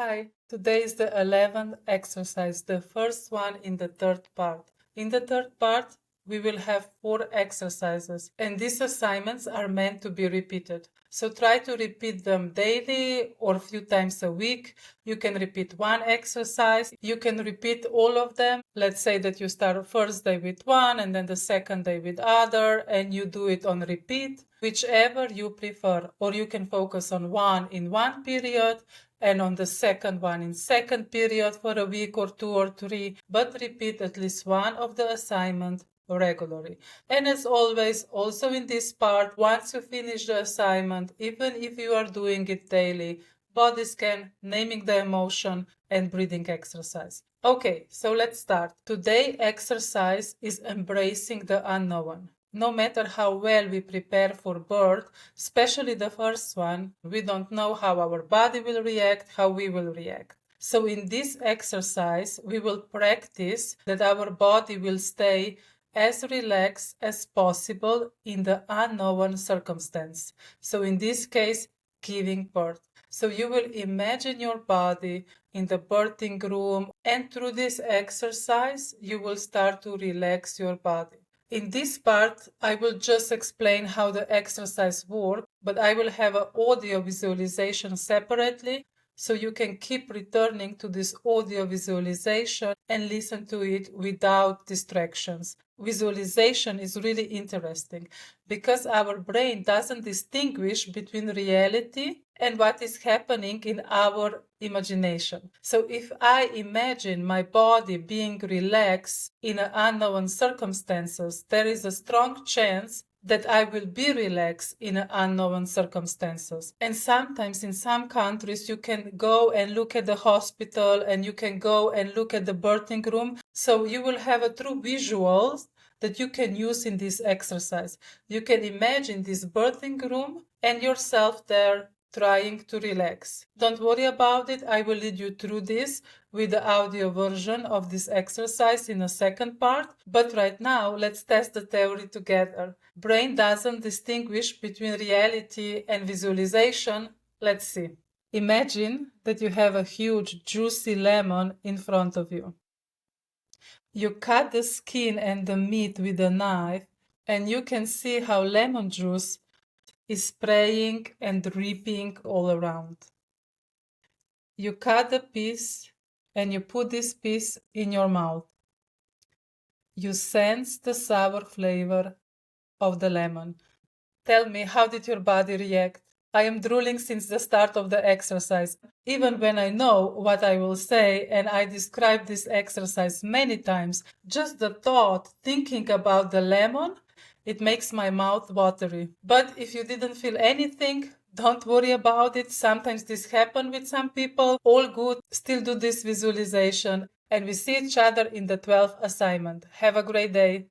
Hi, today is the 11th exercise, the first one in the third part. In the third part, we will have 4 exercises, and these assignments are meant to be repeated. So try to repeat them daily or a few times a week. You can repeat one exercise. You can repeat all of them. Let's say that you start first day with one and then the second day with other, and you do it on repeat, whichever you prefer. Or you can focus on one in one period and on the second one in second period for a week or 2 or 3, but repeat at least one of the assignment regularly. And as always, also in this part, once you finish the assignment, even if you are doing it daily, body scan, naming the emotion, and breathing exercise. Okay, so let's start. Today exercise is embracing the unknown. No matter how well we prepare for birth, especially the first one, we don't know how our body will react, how we will react. So in this exercise, we will practice that our body will stay as relaxed as possible in the unknown circumstance. So in this case, giving birth. So you will imagine your body in the birthing room, and through this exercise, you will start to relax your body. In this part, I will just explain how the exercise works, but I will have an audio visualization separately, so you can keep returning to this audio visualization and listen to it without distractions. Visualization is really interesting because our brain doesn't distinguish between reality and what is happening in our imagination. So if I imagine my body being relaxed in unknown circumstances, there is a strong chance that I will be relaxed in unknown circumstances. And sometimes in some countries, you can go and look at the hospital and you can go and look at the birthing room. So you will have a true visuals that you can use in this exercise. You can imagine this birthing room and yourself there trying to relax. Don't worry about it. I will lead you through this with the audio version of this exercise in a second part. But right now, let's test the theory together. Brain doesn't distinguish between reality and visualization. Let's see. Imagine that you have a huge, juicy lemon in front of you. You cut the skin and the meat with a knife, and you can see how lemon juice is spraying and dripping all around. You cut the piece and you put this piece in your mouth. You sense the sour flavor of the lemon. Tell me, how did your body react? I am drooling since the start of the exercise. Even when I know what I will say and I describe this exercise many times, just the thought, thinking about the lemon, it makes my mouth watery. But if you didn't feel anything, don't worry about it. Sometimes this happens with some people. All good. Still do this visualization. And we see each other in the 12th assignment. Have a great day.